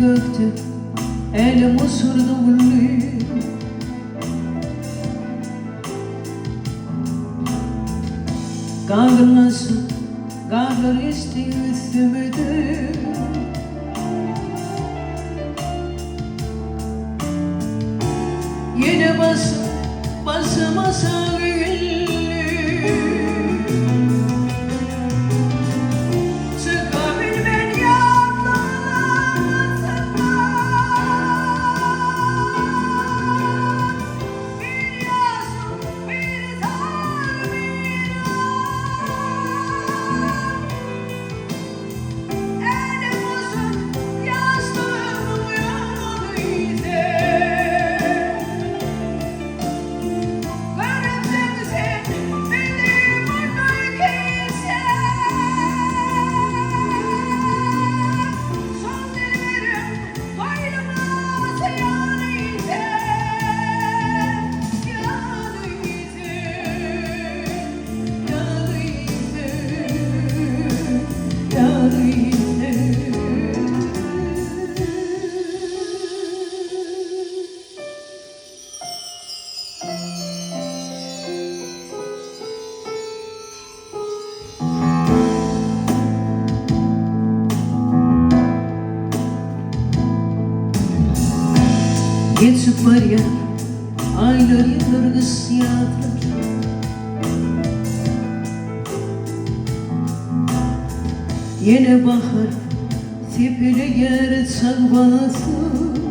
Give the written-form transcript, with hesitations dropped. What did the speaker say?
döktü elim osurdu gülü. Kavrulmasın, kavrul işte üstümüdür. Yine basmasa güllü. Çıkabilmen yanlarımızdan. Bir yazım, bir tarbiyan. Elim uzun, yastığım yanıydı. Geçip var ya aylar yıllar kısiyatlar. Yine bahar tepeli yer çakbalasın.